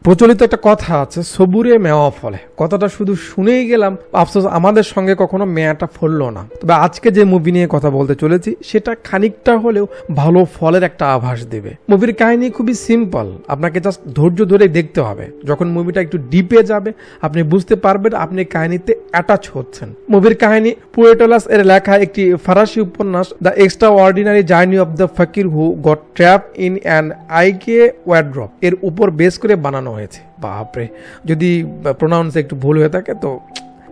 প্রচলিত একটা কথা আছে, সবুরে মেওয়া ফলে। কথাটা শুধু শুনেই গেলাম, আফসোস আমাদের সঙ্গে কখনো মেয়াটা ফললো না। তবে আজকে যে মুভি নিয়ে কথা বলতে চলেছি সেটা খানিকটা হলেও ভালো ফলের একটা আভাস দেবে। মুভির কাহিনী খুবই সিম্পল, আপনাকে জাস্ট ধৈর্য ধরে দেখতে হবে। যখন মুভিটা একটু ডিপে যাবে আপনি বুঝতে পারবেন আপনি কাহিনীতে অ্যাটাচ হচ্ছেন। মুভির কাহিনী পোয়েটলাস এর লেখা একটি ফরাসি উপন্যাস, the extraordinary journey of the fakir who got trap in an IKEA wardrobe এর উপর বেস করে বানানো হয়েছে। বাপরে, যদি প্রোনাউন্স একটু ভুল হয়ে থাকে তো।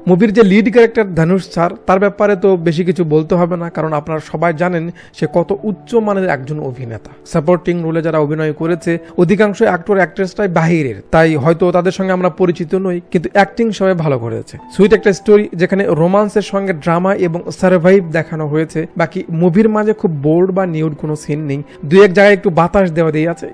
মুভির যে লিড ক্যারেক্টার ধনুষ স্যার, তার ব্যাপারে তো বেশি কিছু বলতে হবে না, কারণ আপনারা সবাই জানেন সে কত উচ্চ মানের একজন অভিনেতা। সাপোর্টিং রোলে যারা অভিনয় করেছে অধিকাংশ অ্যাক্টর অ্যাক্ট্রেসটাই বাহিরের, তাই হয়তো তাদের সঙ্গে আমরা পরিচিত নই, কিন্তু অ্যাক্টিং সবাই ভালো করেছে। সুইট একটা স্টোরি যেখানে রোমান্সের সঙ্গে ড্রামা এবং সার্ভাইভ দেখানো হয়েছে। বাকি মুভির মাঝে খুব বোল্ড বা নিউড কোনো সিন নেই, দুই এক জায়গায় একটু বাতাস দেওয়া দিয়ে আছে,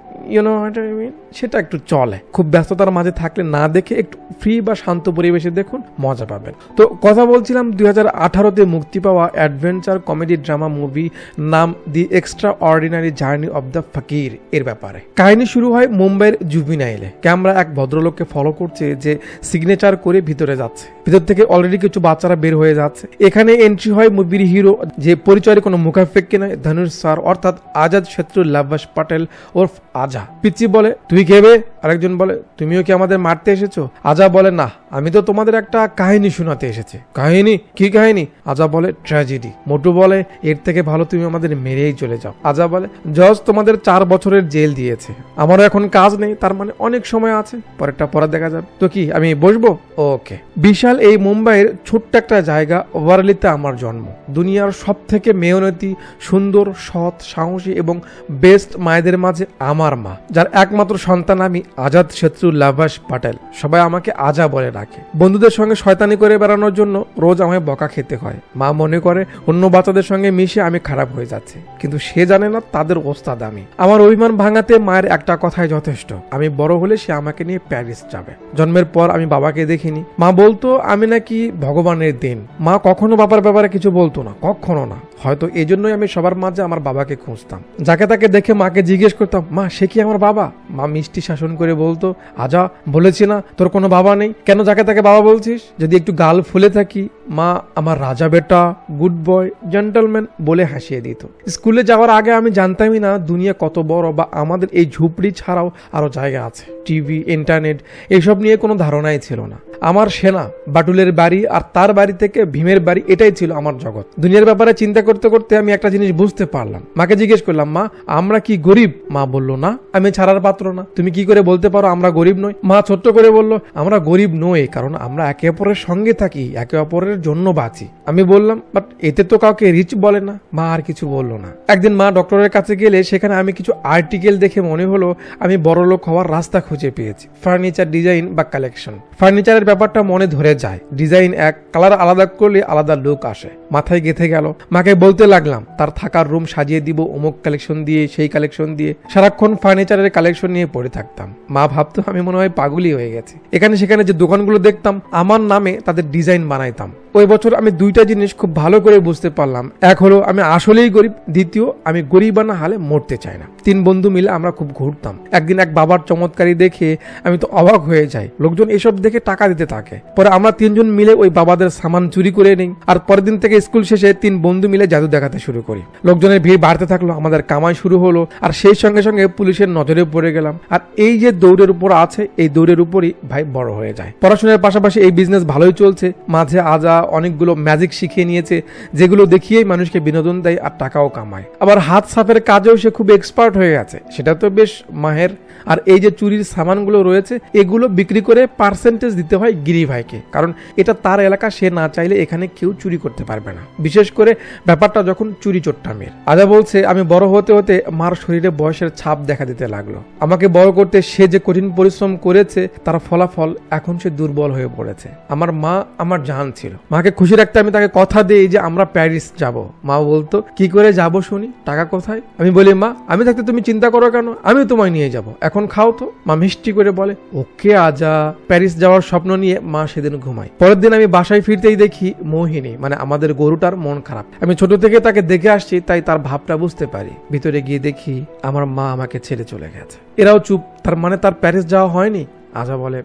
সেটা একটু চলে। খুব ব্যস্ততার মাঝে থাকলে না দেখে একটু ফ্রি বা শান্ত পরিবেশে দেখুন, মজা পাবেন। তো কথা বলছিলাম 2018-তে মুক্তি পাওয়া অ্যাডভেঞ্চার কমেডি ড্রামা মুভি নাম the extraordinary journey of the fakir এর ব্যাপারে। কাহিনী শুরু হয় মুম্বাইয়ের জুভিনাইলে। ক্যামেরা এক ভদ্রলোককে ফলো করছে যে সিগনেচার করে ভিতরে যাচ্ছে। ভিতর থেকে অলরেডি কিছু বাচ্চারা বের হয়ে যাচ্ছে। এখানে এন্ট্রি হয় মুভির হিরো, যে পরিচয়ের কোনো মুখাফেক্কি নয়, ধনুষ স্যার অর্থাৎ আজাদ শত্রু লাভাস পাটেল ওরফ আজা। পিচ্চি বলে, তুই খেবে? আরেকজন বলে, তুমিও কি আমাদের মারতে এসেছো? আজা বলে, না, আমি তো তোমাদের একটা কাহিনী শোনাতে এসেছি। কাহিনী? কি কাহিনী? আজা বলে, ট্র্যাজেডি। মোটু বলে, এর থেকে ভালো তুমি আমাদের মেরেই চলে যাও। আজা বলে, জজ তোমাদের 4 বছরের জেল দিয়েছে, আমারও এখন কাজ নেই, তার মানে অনেক সময় আছে, পরেরটা পরে দেখা যাবে। তো কি আমি বসবো? ওকে। বিশাল এই মুম্বাইয়ের ছোট্ট একটা জায়গা ওয়ারলিতে আমার জন্ম। দুনিয়ার সব থেকে মেহনতি, সুন্দর, সৎ, সাহসী এবং বেস্ট মায়েদের মাঝে আমার মা, যার একমাত্র সন্তান আমি, আজাদ শত্রু লাভাস পাটেল। সবাই আমাকে আজা বলে ডাকে। বন্ধুদের সঙ্গে শয়তানি করে বেড়ানোর জন্য রোজ আমায় বকা খেতে হয়। মা মনে করে অন্য বাচ্চাদের সঙ্গে মিশে আমি খারাপ হয়ে যাচ্ছি, কিন্তু সে জানে না তাদের ওস্তাদ আমি। আমার অভিমান ভাঙাতে মায়ের একটা কথাই যথেষ্ট, আমি বড় হলে সে আমাকে নিয়ে প্যারিস যাবে। জন্মের পর আমি বাবাকে দেখিনি। মা বলতো আমি নাকি ভগবানের দিন। মা কখনো বাবার ব্যাপারে কিছু বলতো না, কখনো না। হয়তো এই জন্যই আমি সবার মাঝে আমার বাবাকে খুঁজতাম। যাকে তাকে দেখে মাকে জিজ্ঞেস করতাম, মা সে কি আমার বাবা? মা মিষ্টি শাসন করে বলতো, আজা বলেছি না তোর কোনো বাবা নেই, কেন যাকে তাকে বাবা বলছিস? যদি একটু গাল ফুলে থাকি মা আমার রাজা বেটা, গুড বয়, জেন্টলম্যান বলে হাসিয়ে দিত। স্কুলে যাওয়ার আগে আমি জানতামই না দুনিয়া কত বড়, বা আমাদের এই ঝুপড়ি ছাড়াও আরো জায়গা আছে। টিভি, ইন্টারনেট এসব নিয়ে কোনো ধারণাই ছিল না। আমার সেনা, বাটুলের বাড়ি আর তার বাড়ি থেকে ভীমের বাড়ি, এটাই ছিল আমার জগৎ। দুনিয়ার ব্যাপারে চিন্তা করতে করতে আমি একটা জিনিস বুঝতে পারলাম। মাকে জিজ্ঞেস করলাম, মা আমরা কি গরিব? মা বলল, না, আমি ছাড়ার পাত্র না। তুমি কি করে বলতে পারো আমরা গরিব নই? মা ছোট্ট করে বলল, আমরা গরিব নই কারণ আমরা একে অপরের সঙ্গে থাকি, একে অপরের জন্য বাঁচি। আমি বললাম, বাট এতে তো কাউকে রিচ বলে না। মা আর কিছু বললো না। একদিন মা ডক্টরের কাছে গেলে সেখানে আমি কিছু আর্টিকেল দেখে মনে হলো আমি বড়লোক হওয়ার রাস্তা খুঁজে পেয়েছি। ফার্নিচার ডিজাইন বা কালেকশন। ফার্নিচারের ব্যাপারটা মনে ধরে যায়। ডিজাইন এক, কালার আলাদা করলে আলাদা লুক আসে। মাথায় গেঁথে গেল। মাকে বলতে লাগলাম তার থাকার রুম সাজিয়ে দিব অমুক কালেকশন দিয়ে, সেই কালেকশন দিয়ে। সারাক্ষণ ফার্নিচারের কালেকশন নিয়ে পড়ে থাকতাম। মা ভাবতো আমি মনে হয় পাগলই হয়ে গেছি। এখানে সেখানে যে দোকানগুলো দেখতাম আমার নামে তাদের ডিজাইন বানাইতাম। ওই বছর আমি দুইটা জিনিস খুব ভালো করে বুঝতে পারলাম। এক হলো আমি আসলেই গরিব, দ্বিতীয় আমি গরিব না হলে মরতে চাই না। 3 বন্ধু মিলে আমরা খুব ঘুরতাম। একদিন এক বাবার চমৎকারী দেখে আমি তো অবাক হয়ে যাই। লোকজন এসব দেখে টাকা দিতে থাকে। পরে আমরা 3 জন মিলে ওই বাবাদের সামান চুরি করে নেই। আর পরের দিন থেকে স্কুল শেষে 3 বন্ধু মিলে জাদু দেখাতে শুরু করি। লোকজনের ভিড় বাড়তে থাকলো, আমাদের কামাই শুরু হলো, আর সেই সঙ্গে সঙ্গে পুলিশের নজরে পড়ে গেলাম। আর এই যে দৌড়ের উপর আছে, এই দৌড়ের উপরই ভাই বড় হয়ে যায়। পড়াশোনার পাশাপাশি এই বিজনেস ভালোই চলছে। মাঝে আজা অনেকগুলো ম্যাজিক শিখিয়ে নিয়েছে, যেগুলো দেখিয়েই মানুষকে বিনোদন দেয় আর টাকাও কামায়। আবার হাত সাফের কাজেও সে খুব এক্সপার্ট হয়ে গেছে, সেটা তো বেশ মাহের। আর এই যে চুরির সামানগুলো রয়েছে এগুলো বিক্রি করে পার্সেন্টেজ দিতে হয় গিরি ভাইকে, কারণ এটা তার এলাকা, সে না চাইলে এখানে কেউ চুরি করতে পারবে না। বিশেষ করে ব্যাপারটা যখন চুরি চোট্টামের। আজা বলছে আমি বড় হতে হতে মার শরীরে বয়সের ছাপ দেখা দিতে লাগলো। আমাকে বড় করতে সে যে কঠিন পরিশ্রম করেছে তার ফলাফল এখন সে দুর্বল হয়ে পড়েছে। আমার মা আমার জান ছিল। মাকে খুশি রাখতে আমি তাকে কথা দিই যে আমরা প্যারিস যাব। মা বলতো, কি করে যাব শুনি, টাকা কোথায়? আমি বলি, মা আমি থাকতে তুমি চিন্তা করো কেন, আমি তোমায় নিয়ে যাব, এখন খাও তো। মা মিষ্টি করে বলে, ওকে আজা। প্যারিস যাওয়ার স্বপ্ন নিয়ে মা সেদিন ঘুমায়। পরের দিন আমি বাসায় ফিরতেই দেখি মোহিনী, মানে আমাদের গরুটার মন খারাপ। আমি ছোট থেকে তাকে দেখে আসছি, তাই তার ভাবটা বুঝতে পারি। ভিতরে গিয়ে দেখি আমার মা আমাকে ছেড়ে চলে গেছে। এরাও চুপ, তার মানে তার প্যারিস যাওয়া হয়নি। আজা বলে,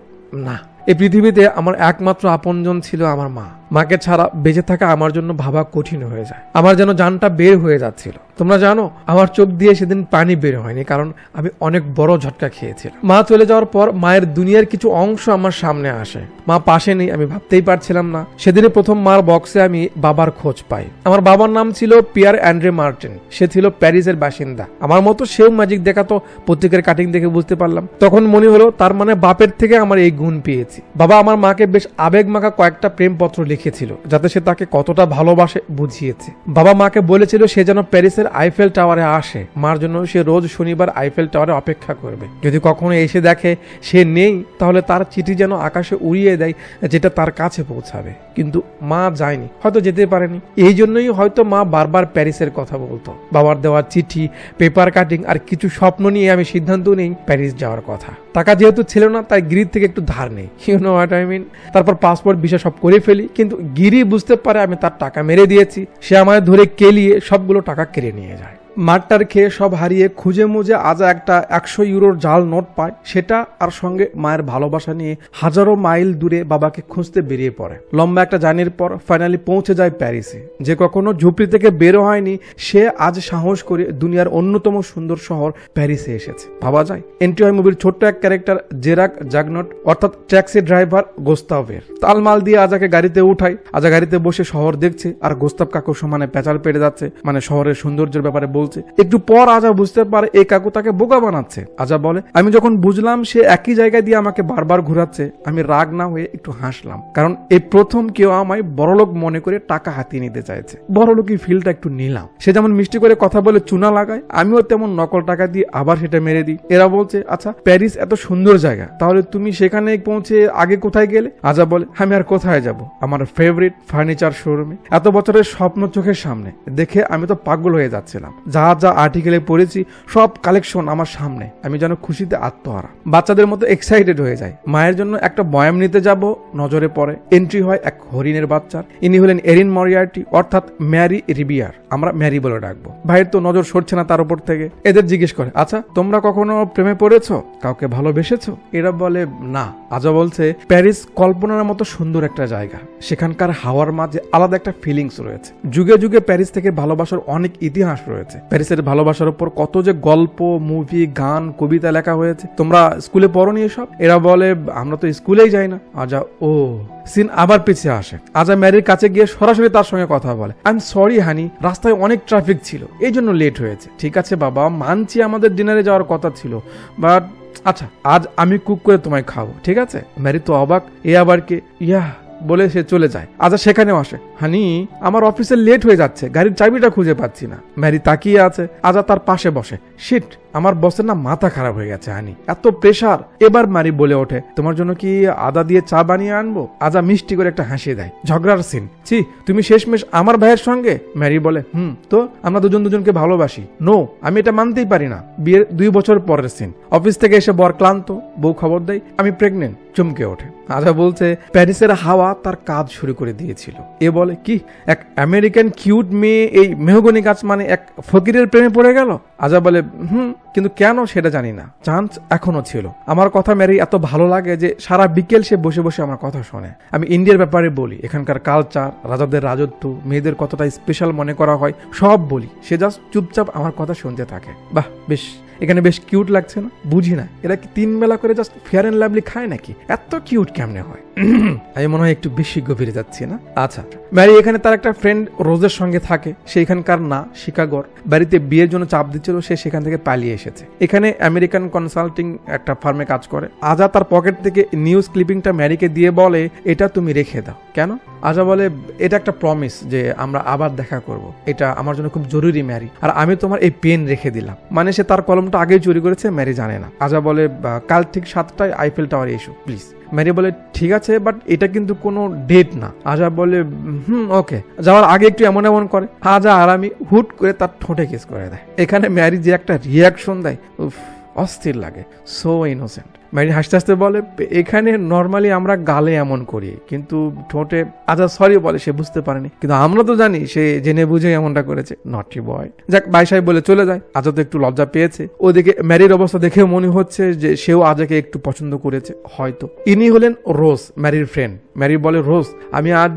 না, এই পৃথিবীতে আমার একমাত্র আপনজন ছিল আমার মা। মাকে ছাড়া বেঁচে থাকা আমার জন্য ভাবা কঠিন হয়ে যায়। আমার যেন জানটা বের হয়ে যাচ্ছিল। তোমরা জানো, আমার চোখ দিয়ে সেদিন পানি বের হয়নি, কারণ আমি অনেক বড় ঝটকা খেয়েছিলাম। মা চলে যাওয়ার পর মায়ের দুনিয়ার কিছু অংশ আমার সামনে আসে। মা পাশে নেই, আমি ভাবতেই পারছিলাম না। সেদিনে প্রথম মার বক্সে আমি বাবার খোঁজ পাই। আমার বাবার নাম ছিল পিয়ার অ্যান্ড্রে মার্টিন। সে ছিল প্যারিসের বাসিন্দা। আমার মতো সেও ম্যাজিক দেখাতো, পত্রিকার কাটিং দেখে বুঝতে পারলাম। তখন মনে হলো তার মানে বাপের থেকে আমার এই গুণ পেয়েছি। বাবা আমার মাকে বেশ আবেগমাখা কয়েকটা প্রেমপত্র লিখেছিল, যাতে সে তাকে কতটা ভালোবাসে বুঝিয়েছে। বাবা মাকে বলেছিল সে যেন প্যারিসের আইফেল টাওয়ারে আসে। মার জন্য সে রোজ শনিবার আইফেল টাওয়ারে অপেক্ষা করবে। যদি কখনো এসে দেখে সে নেই, তাহলে তার চিঠি যেন আকাশে উড়িয়ে দেয়, যেটা তার কাছে পৌঁছাবে। কিন্তু মা যায়নি, হয়তো যেতে পারেনি। এই জন্যই হয়তো মা বারবার প্যারিসের কথা বলতো। বাবার দেওয়া চিঠি, পেপার কাটিং আর কিছু স্বপ্ন নিয়ে আমি সিদ্ধান্ত নেই প্যারিস যাওয়ার কথা। টাকা যেহেতু ছিল না, তাই গিরির থেকে একটু ধার নেই। You know what I mean. তারপর পাসপোর্ট ভিসা সব করে ফেলি, কিন্তু গিরি বুঝতে পারে আমি তার টাকা মেরে দিয়েছি। সে আমায় ধরে কেলিয়ে সবগুলো টাকা কেড়ে নিয়ে যায়। মারটার খেয়ে সব হারিয়ে খুঁজে মুজে আজা একটা 100 ইউরোর জাল নোট পায়। সেটা আর সঙ্গে মায়ের ভালোবাসা নিয়ে হাজারো মাইল দূরে বাবাকে খুঁজতে বেরিয়ে পড়ে। লম্বা একটা জার্নির পর ফাইনালি পৌঁছে যায় প্যারিসে। যে কখনো ঝুপড়ি থেকে বেরো হয়নি, সে আজ সাহস করে দুনিয়ার অন্যতম সুন্দর শহর প্যারিসে এসেছে। ভাবা যায়, এন্ট্রি হয় মুভির ছোট্ট এক ক্যারেক্টার জেরাক জাগনট, অর্থাৎ ট্যাক্সি ড্রাইভার গোস্তাভের। তালমাল দিয়ে আজাকে গাড়িতে উঠাই। আজা গাড়িতে বসে শহর দেখছে, আর গোস্তাব কাকুর সমানে পেঁচাল পেটে যাচ্ছে, মানে শহরের সৌন্দর্যের ব্যাপারে বলছে। একটু পর আজা বুঝতে পারে এই কাকু তাকে বোকা বানাচ্ছে। আজা বলে, আমি যখন বুঝলাম সে একই জায়গায় দিয়ে আমাকে বারবার ঘুরাচ্ছে, আমি রাগ না হয়ে একটু হাসলাম, কারণ এই প্রথম কেউ আমায় বড়লোক মনে করে টাকা হাতিয়ে নিতে চাইছে। বড়লোকই ফিলটা একটু নিলাম। সে যেমন মিষ্টি করে কথা বলে চুনা লাগায়, আমিও তেমন নকল টাকা দিয়ে আবার সেটা মেরে দিই। এরা বলছে, আচ্ছা প্যারিস এত সুন্দর জায়গা, তাহলে তুমি সেখানে পৌঁছে আগে কোথায় গেলে? আজা বলে, আমি আর কোথায় যাব, আমার ফেভারিট ফার্নিচার শোরুমে। এত বছরের স্বপ্ন চোখের সামনে দেখে আমি তো পাগল হয়ে যাচ্ছিলাম। যা যা আর্টিকেলে পড়েছি সব কালেকশন আমার সামনে। আমি যেন খুশিতে আত্মহারা, বাচ্চাদের মতো এক্সাইটেড হয়ে যায়। মায়ের জন্য একটা বয়াম নিতে যাব, নজরে পড়ে এন্ট্রি হয় এক হরিণের বাচ্চার। ইনি হলেন এরিন মরিয়ার্টি, অর্থাৎ ম্যারি রিবিয়ার। আমরা ম্যারি বলে ডাকবো। ভাইয়ের তো নজর সরছে না তার উপর থেকে। এদের জিজ্ঞেস করে, আচ্ছা তোমরা কখনো প্রেমে পড়েছো, কাউকে ভালোবেসেছো? এরা বলে না। আজা বলছে, প্যারিস কল্পনার মতো সুন্দর একটা জায়গা। সেখানকার হাওয়ার মাঝে আলাদা একটা ফিলিংস রয়েছে। যুগে যুগে প্যারিস থেকে ভালোবাসার অনেক ইতিহাস রয়েছে। প্যারিসের ভালোবাসার উপর কত যে গল্প, মুভি, গান, কবিতা লেখা হয়েছে। তোমরা স্কুলে পড়োনি এসব? এরা বলে, আমরা তো স্কুলেই যাই না। আজা ও সিন আবার পিছিয়ে আসে। আজা ম্যারির কাছে গিয়ে সরাসরি তার সঙ্গে কথা বলে। আই এম সরি হানি, রাস্তায় অনেক ট্রাফিক ছিল, এই জন্য লেট হয়েছে। ঠিক আছে বাবা, মানছি আমাদের ডিনারে যাওয়ার কথা ছিল, বাট আচ্ছা আজ আমি কুক করে তোমায় খাবো, ঠিক আছে? ম্যারি তো অবাক, এ আবার কে? ইয়া বলে সে চলে যায়। আজা সেখানেও আসে। হানি, আমার অফিসে লেট হয়ে যাচ্ছে, গাড়ির চাবিটা খুঁজে পাচ্ছি না। ম্যারি তাকিয়ে আছে। আজা তার পাশে বসে। শিট, আমার বসের না মাথা খারাপ হয়ে গেছে হানি, এত প্রেশার। এবার ম্যারি বলে ওঠে, তোমার জন্য কি আদা দিয়ে চা বানিয়ে আনবো? আজা মিষ্টি করে একটা হাসিয়ে দেয়। ঝগড়ার সিন। ছি, তুমি শেষমেশ আমার ভাইয়ের সঙ্গে? ম্যারি বলে, তো আমরা দুজন দুজনকে ভালোবাসি। নো, আমি এটা মানতেই পারি না। বিয়ের 2 বছর পরের সিন। অফিস থেকে এসে বর ক্লান্ত, বউ খবর দেয় আমি প্রেগনেন্ট। চমকে ওঠে। আজা বলছে, প্যারিসের হাওয়া তার কাজ শুরু করে দিয়েছিল। এ বলে, কি এক আমেরিকান কিউট মেয়ে এই মেহগনি গাছ মানে এক ফকিরের প্রেমে পড়ে গেল? আজা বলে, কিন্তু কেন সেটা জানি না, চান্স এখনো ছিল। আমার কথা ম্যারি এত ভালো লাগে যে সারা বিকেল সে বসে বসে আমার কথা শোনে। আমি ইন্ডিয়ার ব্যাপারে বলি, এখানকার কালচার, রাজাদের রাজত্ব, মেয়েদের কতটা স্পেশাল মনে করা হয়, সব বলি। সে জাস্ট চুপচাপ আমার কথা শুনতে থাকে। বাহ, বেশ, এখানে বেশ কিউট লাগছে না? বুঝি না, এরা কি 3 বেলা করে জাস্ট ফেয়ার অ্যান্ড লাভলি খায় নাকি? এত কিউট কেমনে হয়? আমি মনে হয় একটু বেশি গভীরে যাচ্ছি না? আচ্ছা, ম্যারি এখানে তার একটা ফ্রেন্ড রোজের সঙ্গে থাকে। সে এখানকার না, শিকাগোর। বাড়িতে বিয়ের জন্য চাপ দিচ্ছিল, সে সেখান থেকে পালিয়ে এসেছে। এখানে আমেরিকান কনসাল্টিং একটা ফার্মে কাজ করে। আজা তার পকেট থেকে নিউজ ক্লিপিংটা ম্যারিকে দিয়ে বলে, এটা তুমি রেখে দাও। কেন? আজা বলে, এটা একটা প্রমিস যে আমরা আবার দেখা করব, এটা আমার জন্য খুব জরুরি ম্যারি, আর আমি তোমার এই পেন রেখে দিলাম। মানে সে তার কলমটা আগেই চুরি করেছে, ম্যারি জানে না। আজা বলে, কাল ঠিক 7টায় আইফেল টাওয়ারে এসো প্লিজ। ম্যারি বলে, ঠিক আছে, বাট এটা কিন্তু কোনো ডেট না। আজা বলে, ওকে। যাওয়ার আগে একটু এমন এমন করে। আজা আর আমি হুট করে তার ঠোঁটে কিস করে দেয়। এখানে ম্যারি যে একটা রিয়াকশন দেয়, উফ, অস্থির লাগে। So innocent. ম্যারি হাসতে হাসতে বলে, এখানে নর্মালি আমরা গালে এমন করি, কিন্তু ঠোঁটে আজা সরি বলে, সে বুঝতে পারেনি, কিন্তু আমরা তো জানি সে জেনে বুঝে এমনটা করেছে, নটি বয়। যাক, ভাই সাহেব বলে চলে যায়। আজা তো একটু লজ্জা পেয়েছে। ওদিকে ম্যারির অবস্থা দেখে মনে হচ্ছে যে সেও আজাকে একটু পছন্দ করেছে হয়তো। ইনি হলেন রোজ, ম্যারির ফ্রেন্ড। ম্যারি বলে, রোজ আমি আজ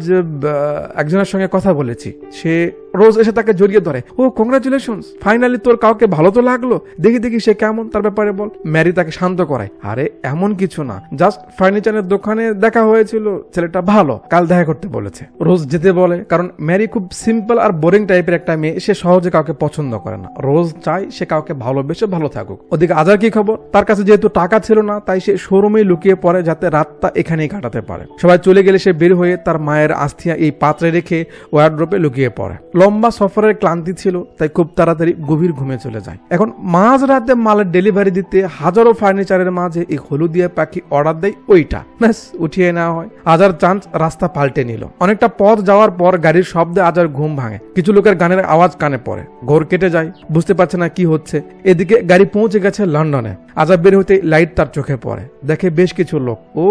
একজনের সঙ্গে কথা বলেছি। সে রোজ এসে তাকে জড়িয়ে ধরে, ও কংগ্রাচুলেশনস, ফাইনালি তোর কাউকে ভালো তো লাগলো, দেখি দেখি সে কেমন, তার ব্যাপারে বল। ম্যারি তাকে শান্ত করায়, আরে এমন কিছু না, জাস্ট ফার্নিচারের দোকানে দেখা হয়েছিল, ছেলেটা ভালো, কাল দেখা করতে বলেছে। রোজ যেতে বলে, কারণ ম্যারি খুব সিম্পল আর বোরিং টাইপের একটা মেয়ে, সে সহজে কাউকে পছন্দ করে না। রোজ চাই সে কাউকে ভালোবেসে ভালো থাকুক। ওদিকে আজার কি খবর? তার কাছে যেহেতু টাকা ছিল না, তাই সে শোরুমেই লুকিয়ে পড়ে যাতে রাতটা এখানেই কাটাতে পারে। সবাই চলে গেলে সে বের হয়ে তার মায়ের আস্থিয়া এই পাত্রে রেখে ওয়ার্ড্রোপে লুকিয়ে পড়ে। লম্বা সফরের ক্লান্তি ছিল, তাই খুব তাড়াতাড়ি গভীর ঘুমে চলে যায়। এখন মাঝ রাতে মালের ডেলিভারি দিতে হাজারো ফার্নিচারের মাঝে এই হলুদিয়া পাখি অর্ডার দেয়, ওইটা ব্যাস উঠিয়ে নেওয়া হয়। আজার চান্স রাস্তা পাল্টে নিল। অনেকটা পথ যাওয়ার পর গাড়ির শব্দে আজার ঘুম ভাঙে। কিছু লোকের গানের আওয়াজ কানে পড়ে, ঘোর কেটে যায়, বুঝতে পারছে না কি হচ্ছে। এদিকে গাড়ি পৌঁছে গেছে লন্ডনে। আজাব বের হতে লাইট তার চোখে পড়ে, দেখে বেশ কিছু লোক। ও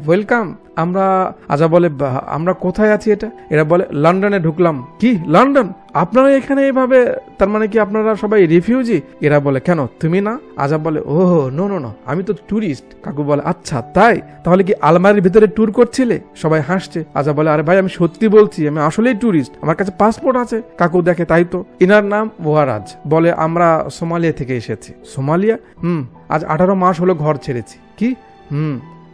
ওয়েলকাম। আজা বলে, আমরা কোথায় আছি এটা? এরা বলে, লন্ডনে ঢুকলাম। কি লন্ডন? আপনারা এখানে এভাবে, তার মানে কি আপনারা সবাই রিফিউজি? এরা বলে, কেন তুমি না? আজা বলে, ও নো নো নো, আমি তো ট্যুরিস্ট। কাকু বলে, আচ্ছা তাই, তাহলে কি আলমারির ভিতরে ট্যুর করছিলে? সবাই হাসছে। আজা বলে, আরে ভাই আমি সত্যি বলছি, আমি আসলেই ট্যুরিস্ট, আমার কাছে পাসপোর্ট আছে। কাকু দেখে, তাই তো। ইনার নাম ওয়ারাজ। বলে, আমরা সোমালিয়া থেকে এসেছি। সোমালিয়া? আজ 18 মাস হলো ঘর ছেড়েছি। কি?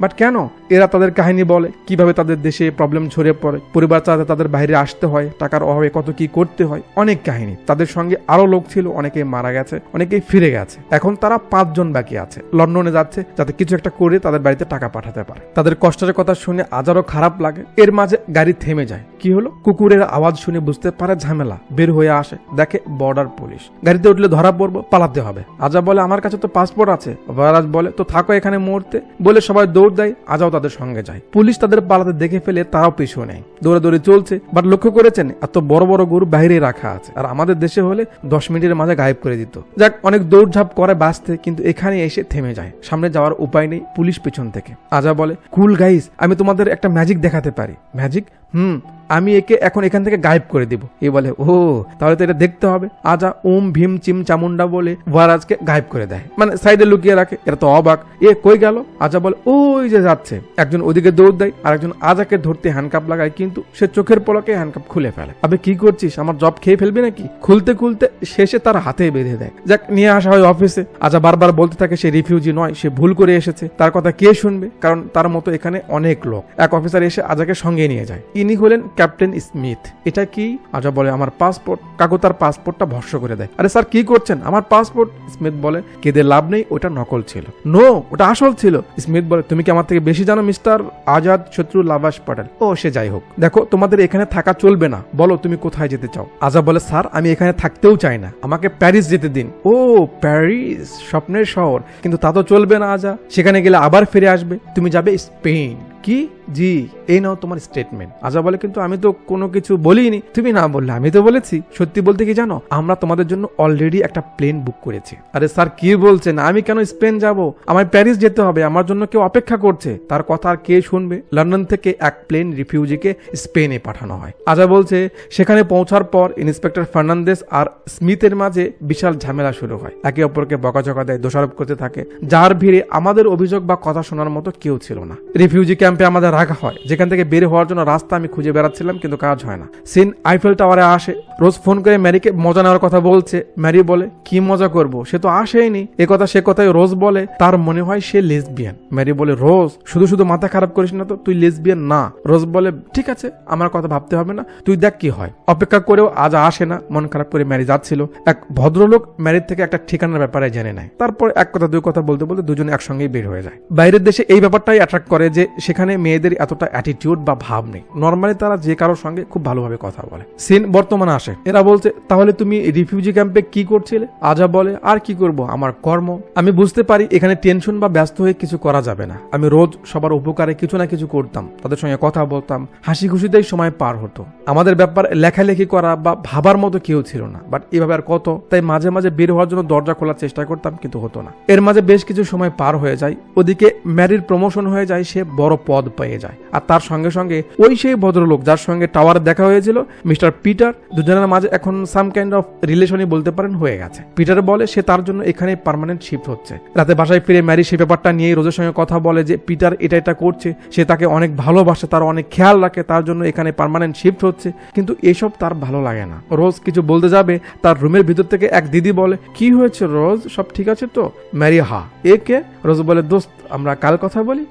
বাট কেন? এরা তাদের কাহিনী বলে, কিভাবে তাদের দেশে প্রবলেম ছড়িয়ে পড়ে, পরিবার চালাতে তাদের বাইরে আসতে হয়, টাকার অভাবে কত কি করতে হয়, অনেক কাহিনী। তাদের সঙ্গে আরো লোক ছিল, অনেকেই মারা গেছে, অনেকেই ফিরে গেছে। এখন তারা 5 জন বাকি আছে। লন্ডনে যাচ্ছে যাতে কিছু একটা করে তাদের বাড়িতে টাকা পাঠাতে পারে। তাদের কষ্টের কথা শুনে আজারও খারাপ লাগে। এর মাঝে গাড়ি থেমে যায়। কি হলো? কুকুরের আওয়াজ শুনে বুঝতে পারে ঝামেলা। বের হয়ে আসে, দেখে বর্ডার পুলিশ। গাড়িতে উঠলে ধরা পড়বো, পালাতে হবে। আজা বলে, আমার কাছে তো পাসপোর্ট আছে। ওয়ারাজ বলে, তো থাকো এখানে মুহূর্তে। বলে সবাই দৌড় দেয়। আজাও তাদের সঙ্গে যায়। পুলিশ তাদের পালাতে দেখে ফেলে, তারাও পিছু নেয়। দৌড়াদৌড়ি চলছে। বাট লক্ষ্য করেছেন, এত বড় বড় গরু বাইরে রাখা আছে, আর আমাদের দেশে হলে 10 মিনিটের মাঝে গায়েব করে দিত। যাক, অনেক দৌড়ঝাঁপ করে বাঁচতে, কিন্তু এখানে এসে থেমে যায়। সামনে যাওয়ার উপায় নেই, পুলিশ পেছন থেকে। আজা বলে, কুল গাইস, আমি তোমাদের একটা ম্যাজিক দেখাতে পারি। ম্যাজিক? আমি একে এখন এখান থেকে গায়েব করে দিব। এ বলে, ও তাহলে তো এটা দেখতে হবে। আজা ওম ভীম চিম চামুন্ডা বলে ওয়ারাজকে গায়েব করে দেয়, মানে সাইডে লুকিয়ে রাখে। এরা তো অবাক, এ কই গেল? আজা বলে, ওই যে যাচ্ছে। একজন ওদিকে দৌড় দেয়, আর একজন আজাকে ধরতে হ্যান্ডকাপ লাগায়, কিন্তু সে চোখের পলকে হ্যান্ডকাপ খুলে ফেলে। আবে কি করছিস? আমার জব খেয়ে ফেলবি নাকি? খুলতে খুলতে শেষে তার হাতে বেঁধে দেয়। যাক, নিয়ে আসা হয় অফিসে। আজা বারবার বলতে থাকে সে রিফিউজি নয়, সে ভুল করে এসেছে। তার কথা কে শুনবে? কারণ তার মতো এখানে অনেক লোক। এক অফিসার এসে আজাকে সঙ্গে নিয়ে যায়। ইনি হলেন ক্যাপ্টেন স্মিথ। এটা কি? আজা বলে, আমার পাসপোর্ট। কাকু তার পাসপোর্টটা ভস্ম করে দেয়। আরে স্যার কি করছেন? আমার পাসপোর্ট। স্মিথ বলে, কেঁদে লাভ নেই, ওটা নকল ছিল। নো, ওটা আসল ছিল। স্মিথ বলে, তুমি কি আমার থেকে বেশি জানো মিস্টার আজাদ শত্রু লাভাস প্যাটেল? ও সে যাই হোক, দেখো তোমাদের এখানে থাকা চলবে না, বলো তুমি কোথায় যেতে চাও? আজা বলে, স্যার আমি এখানে থাকতেও চাই না, আমাকে প্যারিস যেতে দিন। ও প্যারিস, স্বপ্নের শহর, কিন্তু তা তো চলবে না আজা, সেখানে গেলে আবার ফিরে আসবে, তুমি যাবে স্পেন। কি? জি, এই নাও তোমার স্টেটমেন্ট। আজা বলে, কিন্তু আমি তো কোনো কিছু বলিনি। তুমি না বললে আমি তো বলেছি। সত্যি বলতে কি জানো, আমরা তোমাদের জন্য অলরেডি একটা প্লেন বুক করেছি। আরে স্যার কি বলছেন? আমি কেন স্পেন যাব? আমায় প্যারিস যেতে হবে, আমার জন্য কেউ অপেক্ষা করছে। তার কথা আর কে শুনবে? লন্ডন থেকে এক প্লেন রিফিউজিকে স্পেনে পাঠানো হয়। আজা বলছে, সেখানে পৌঁছার পর ইন্সপেক্টর ফার্নান্দেস আর স্মিথের মাঝে বিশাল ঝামেলা শুরু হয়। একে অপরকে বকাঝকা দেয়, দোষারোপ করতে থাকে, যার ভিড়ে আমাদের অভিযোগ বা কথা শোনার মতো কেউ ছিল না। রিফিউজি ক্যাম্পে আমাদের রাখা হয়, যেখান থেকে বের হওয়ার জন্য রাস্তা আমি খুঁজে বেড়াচ্ছিলাম, কিন্তু কাজ হয় না। সিন আইফেল টাওয়ারে আসে। রোজ ফোন করে ম্যারিকে মজা নেওয়ার কথা বলছে। ম্যারি বলে, কি মজা করব, সে তো আসেনি। এ কথা সে কথায় রোজ বলে তার মনে হয় সে লেসবিয়ান। ম্যারি বলে, রোজ শুধু শুধু মাথা খারাপ করিস না তো, তুই লেসবিয়ান না। রোজ বলে, ঠিক আছে, আমার কথা ভাবতে হবে না, তুই দেখ কি হয়। অপেক্ষা করেও আজ আসে না। মন খারাপ করে ম্যারি যাচ্ছিল। এক ভদ্রলোক ম্যারির থেকে একটা ঠিকানার ব্যাপারে জেনে নেয়। তারপর এক কথা দুই কথা বলতে বলতে দুজনে একসঙ্গেই বের হয়ে যায়। বাইরের দেশে এই ব্যাপারটাই অ্যাট্রাক্ট করে যে সেখানে মেয়েদের এদের এতটা অ্যাটিটিউড বা ভাব নেই। নর্মালি তারা যে কারোর সঙ্গে খুব ভালোভাবে কথা বলে। সিন বর্তমানে আসে। এরা বলছে তাহলে তুমি রিফিউজি ক্যাম্পে কি করছিলে? আজা বলে আর কি করব, আমার কর্ম। আমি বুঝতে পারি এখানে টেনশন বা ব্যস্ত হয়ে কিছু করা যাবে না। আমি রোজ সবার উপকারে কিছু না কিছু করতাম, তাদের সঙ্গে কথা বলতাম, হাসি খুশিতেই সময় পার হতো। আমাদের ব্যাপার লেখালেখি করা বা ভাবার মতো কেউ ছিল না, বাট এভাবে আর কত। তাই মাঝে মাঝে বের হওয়ার জন্য দরজা খোলার চেষ্টা করতাম, কিন্তু হতো না। এর মাঝে বেশ কিছু সময় পার হয়ে যায়। ওদিকে ম্যারির প্রমোশন হয়ে যায়, সে বড় পদ পেয়ে যায়। আর তার সঙ্গে সঙ্গে ওই সেই ভদ্রলোক যার সঙ্গে টাওয়ারে দেখা হয়েছিল, মিস্টার পিটার, দুজনের মাঝে এখন সাম কাইন্ড অফ রিলেশনই বলতে পারেন হয়ে গেছে। পিটার বলে সে তার জন্য এখানে পার্মানেন্ট শিফট হচ্ছে। রাতে বাসায় ফিরে ম্যারি সেই ব্যাপারটা নিয়ে রোজের সঙ্গে কথা বলে যে পিটার এটা করছে, সে তাকে অনেক ভালোবাসে, তার অনেক খেয়াল রাখে, তার জন্য এখানে পার্মানেন্ট শিফট হচ্ছে। কিন্তু এসব তার ভালো লাগে না। রোজ কিছু বলতে যাবে, তার রুমের ভিতর থেকে এক দিদি বলে কি হয়েছে রোজ, সব ঠিক আছে তো? ম্যারি হা এ কে? রোজ বলে দোস্ত আমরা কাল কথা বলি।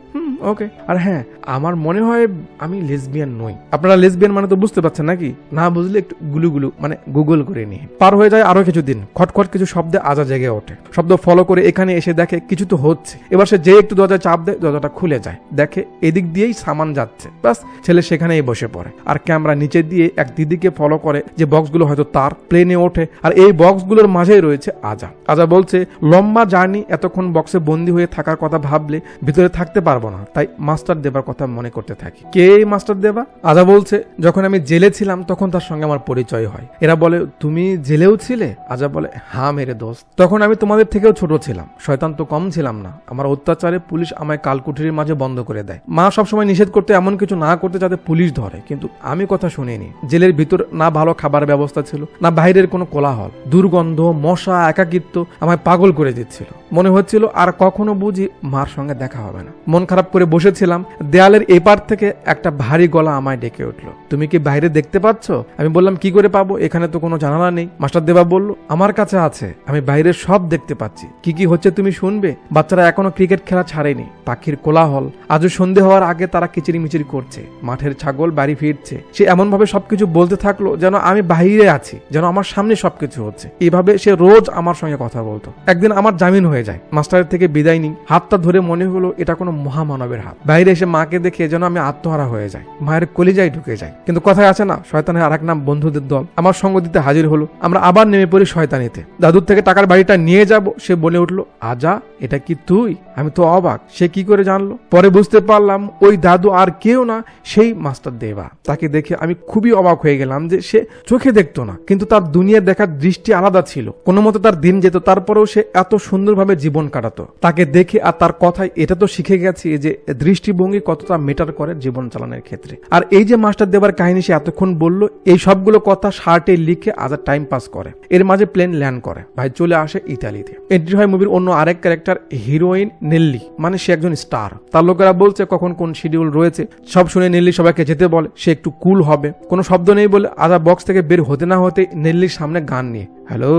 ওকে। আর হ্যাঁ, আমার মনে হয় আমি লেসবিয়ান নই। আপনারা লেসবিয়ান মানে তো বুঝতে পারছেন নাকি? না বুঝলে একটু গুলুগুলু মানে গুগল করে নিয়ে। পার হয়ে যায় আরো কিছুদিন। খটখট কিছু শব্দে আজা জেগে ওঠে। শব্দ ফলো করে এখানে এসে দেখে কিছু তো হচ্ছে। এবার সে যে একটু দরজায় চাপ দেয়, দরজাটা খুলে যায়। দেখে এদিক দিয়েই সামান যাচ্ছে। ব্যাস, ছেলে সেখানেই বসে পড়ে। আর ক্যামেরা নিচে দিয়ে এক দিদিকে ফলো করে, যে বক্সগুলো হয়তো তার। প্লেনে ওঠে আর এই বক্সগুলোর মাঝেই রয়েছে আজা। আজা বলছে লম্বা জার্নি, এতক্ষণ বক্সে বন্দী হয়ে থাকার কথা ভাবলে ভিতরে থাকতে পারবো না, তাই মাস্টার দেবার কথা মনে করতে থাকি। কে এই মাস্টার দেবা? আজা বলছে যখন আমি জেলে ছিলাম তখন তার সঙ্গে আমার পরিচয় হয়। এরা বলে তুমি জেলেও ছিলে? আজা বলে হ্যাঁ মেরে দোস্ত, তখন আমি তোমাদের থেকেও ছোট ছিলাম, শয়তান তো কম ছিলাম না। আমার অত্যাচারে পুলিশ আমায় কালকুঠির মাঝে বন্ধ করে দেয়। মা সবসময় নিষেধ করতে এমন কিছু না করতে যাতে পুলিশ ধরে, কিন্তু আমি কথা শুনিনি। জেলের ভিতর না ভালো খাবার ব্যবস্থা ছিল, না বাইরের কোনো কোলাহল। দুর্গন্ধ, মশা, একাকিত্ব আমায় পাগল করে দিচ্ছিল। মনে হচ্ছিল আর কখনো বুঝি মার সঙ্গে দেখা হবে না। মন খারাপ করে বসেছিলাম, দেয়ালের এপার থেকে একটা ভারী গলা আমায় ডেকে উঠলো, তুমি কি বাইরে দেখতে পাচ্ছ? আমি বললাম কি করে পাবো, এখানে তো কোনো জানালা নেই। মাস্টার দেবা বলল আমার কাছে আছে, আমি বাইরের সব দেখতে পাচ্ছি। কি কি হচ্ছে তুমি শুনবে। বাচ্চারা এখনো ক্রিকেট খেলা ছাড়েনি, পাখির কোলাহল। আজও সন্ধে হওয়ার আগে তারা কিচিরি মিচিরি করছে, মাঠের ছাগল বাড়ি ফিরছে। সে এমন ভাবে সবকিছু বলতে থাকলো যেন আমি বাইরে আছি, যেন আমার সামনে সবকিছু হচ্ছে। এইভাবে সে রোজ আমার সঙ্গে কথা বলতো। একদিন আমার জামিন হয়ে যায়, মাস্টারের থেকে বিদায় নিই। হাতটা ধরে মনে হলো এটা কোনো মহামানবের হাত। বাইরে এসে মাকে দেখে যেন আমি আত্মহারা হয়ে যাই, মায়ের কলিজায় ঢুকে যাই। কিন্তু কথায় আছে না, শয়তানের আরেক নাম বন্ধুদের দল। আমার সঙ্গ দিতে হাজির হলো। আমরা আবার নেমে পড়ি শয়তানিতে। দাদুর থেকে টাকার বাড়িটা নিয়ে যাব। সে বলে উঠলো আজা এটা কি তুই? আমি তো অবাক, সে কি করে জানলো? পরে বুঝতে পারলাম ওই দাদু আর কেউ না, সেই মাস্টার দেবা। তাকে দেখে আমি খুবই অবাক হয়ে গেলাম যে সে চোখে দেখতো না, কিন্তু তার দুনিয়া দেখার দৃষ্টি আলাদা ছিল। কোনো মতো তার দিন যেত, তারপরেও সে এত সুন্দরভাবে জীবন কাটাতো। তাকে দেখে আর তার কথায় এটা তো শিখে গেছি যে দৃষ্টিভঙ্গি কতটা মেটার করে জীবন চালানোর ক্ষেত্রে। আর এই যে মাস্টার দেবার কাহিনী সে এতক্ষণ বললো, এই সবগুলো কথা শার্টে লিখে আজ টাইম পাস করে। এর মাঝে প্লেন ল্যান্ড করে, ভাই চলে আসে ইতালিতে। এন্ট্রি হয় মুভির অন্য আরেক ক্যারেক্টার হিরোইন নেল্লি, মানে সে একজন স্টার। তার লোকেরা বলছে কখন কোন শিডিউল রয়েছে সব শুনে নেল্লি সবাইকে যেতে বলে। সে একটু কুল হবে, কোনো শব্দ নেই বলে আজা বক্স থেকে বের হতে না হতে নেল্লির সামনে গান নিয়ে, হ্যালো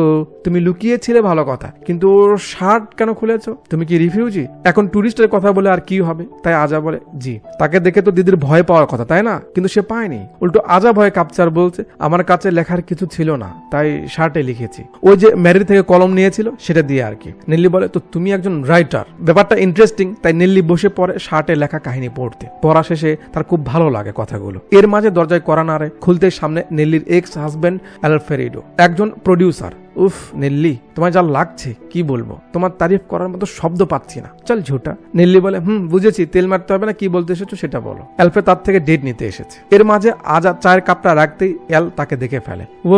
তুমি লুকিয়েছিলে ভালো কথা, কিন্তু ওর শার্ট কেন খুলেছ? তুমি কি রিফিউজি? এখন টুরিস্টের কথা বলে আর কি হবে? তাই আজা বলে জি। তাকে দেখে তো দিদির ভয় পাওয়ার কথা তাই না, কিন্তু সে পায়নি। উল্টো আজা ভয়ে কাঁপছে আর বলছে আমার কাছে লেখার কিছু ছিল না, তাই শার্টে লিখেছি। ওই যে ম্যারির থেকে কলম নিয়েছিল সেটা দিয়ে আর কি। নেল্লি বলে তো তুমি একজন রাইটার, ব্যাপারটা ইন্টারেস্টিং। তাই নেল্লি বসে পড়ে শার্টে লেখা কাহিনী পড়তে। পড়া শেষে তার খুব ভালো লাগে কথাগুলো। এর মাঝে দরজায় কড়া নাড়ে, খুলতে সামনে নেল্লির এক্স হাজবেন্ড অ্যালফ্রেডো, একজন প্রডিউসার। উফ নেল্লি তোমায় যা লাগছে কি বলবো, তোমার তারিফ করার মতো শব্দ পাচ্ছি না, চল ঝুটা। নেল্লি বলে বুঝেছি, তেল মারতে হবে না, কি বলতে এসেছো সেটা বলো। অ্যালফ্রেড তার থেকে ডেট নিতে এসেছে। এর মাঝে আজা চায়ের কাপটা রাখতেই এল তাকে দেখে ফেলে। ও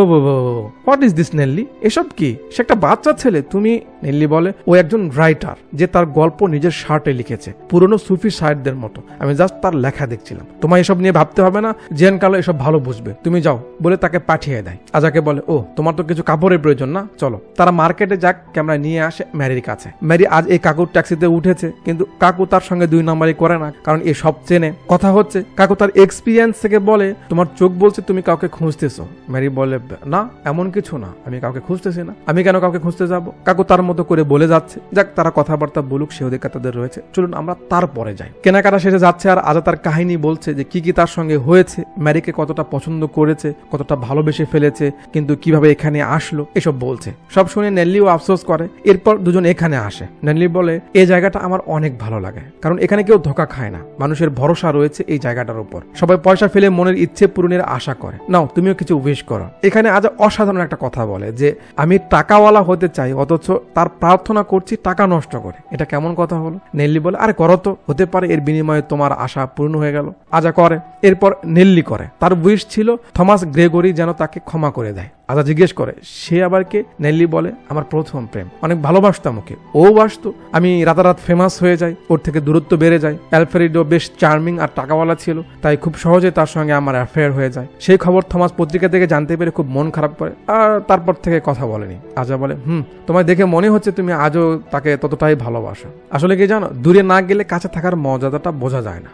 হোয়াট ইজ দিস নেল্লি, এসব কি? সে একটা বাচ্চা ছেলে, তুমি। নেল্লি বলে ও একজন রাইটার, যে তার গল্প নিজের শার্টে লিখেছে, পুরনো সুফি সাহেবদের মতো। আমি জাস্ট তার লেখা দেখছিলাম, তোমায় এসব নিয়ে ভাবতে হবে না, জেন কালো এসব ভালো বুঝবে, তুমি যাও বলে তাকে পাঠিয়ে দেয়। আজাকে বলে ও তোমার তো কিছু কাপড়ের প্রয়োজন না, চলো। তারা মার্কেটে যাক, ক্যামেরা নিয়ে আসে ম্যারির কাছে। ম্যারি আজ এই কাকুর ট্যাক্সিতে উঠেছে, কিন্তু কাকু তার সঙ্গে 2 নম্বরই করে না, কারণ এ সব চেনে। কথা হচ্ছে, কাকু তার এক্সপিরিয়েন্স থেকে বলে তোমার চোখ বলছে তুমি কাউকে খুঁজতেছো। ম্যারি বলে না এমন কিছু না, আমি কাউকে খুঁজতেছি না। আমি কেন কাউকে খুঁজতে যাব? কাকু তার মতো করে বলে যাচ্ছে। যাক তারা কথাবার্তা বলুক, সে ওদিকে তাদের রয়েছে, চলুন আমরা তারপরে যাই। কেনাকাটা শেষে যাচ্ছে আর আজা তার কাহিনী বলছে যে কি কি তার সঙ্গে হয়েছে, ম্যারিকে কতটা পছন্দ করেছে, কতটা ভালোবেসে ফেলেছে, কিন্তু কিভাবে এখানে আসলো, এসব বলছে। সব শুনে নেল্লিও আফসোস করে। এরপর দুজন এখানে আসে। নেল্লি বলে এই জায়গাটা আমার অনেক ভালো লাগে, কারণ এখানে কেউ ধোকা খায় না, মানুষের ভরসা রয়েছে এই জায়গাটার উপর, সবাই পয়সা ফেলে মনের ইচ্ছে পূরণের আশা করে। নাও তুমিও কিছু উইশ করো। এখানে আজ অসাধারণ একটা কথা বলে যে আমি টাকাওয়ালা হতে চাই, অথচ তার প্রার্থনা করছি টাকা নষ্ট করে। এটা কেমন কথা হলো? নেল্লি বলে আরে করো তো, হতে পারে এর বিনিময়ে তোমার আশা পূর্ণ হয়ে গেল। আজা করে। এরপর নেল্লি করে। তার উইশ ছিল থমাস গ্রেগরি যেন তাকে ক্ষমা করে দেয়। আজা জিজ্ঞেস করে সে আবার কে? নেল্লি বলে আমার প্রথম প্রেম, অনেক ভালোবাসতাম ওকে, ও বাসতো, আমি রাতারাত ফেমাস হয়ে যাই, ওর থেকে দূরত্ব বেড়ে যায়। অ্যালফ্রেডো বেশ চার্মিং আর টাকাওয়ালা ছিল, তাই খুব সহজে তার সঙ্গে আমার অ্যাফেয়ার হয়ে যায়। সেই খবর থমাস পত্রিকা থেকে জানতে পেরে খুব মন খারাপ করে, আর তারপর থেকে কথা বলেনি। আজা বলে তোমায় দেখে মনে হচ্ছে তুমি আজও তাকে ততটাই ভালোবাসো। আসলে কি জানো, দূরে না গেলে কাছে থাকার মর্যাদাটা বোঝা যায় না।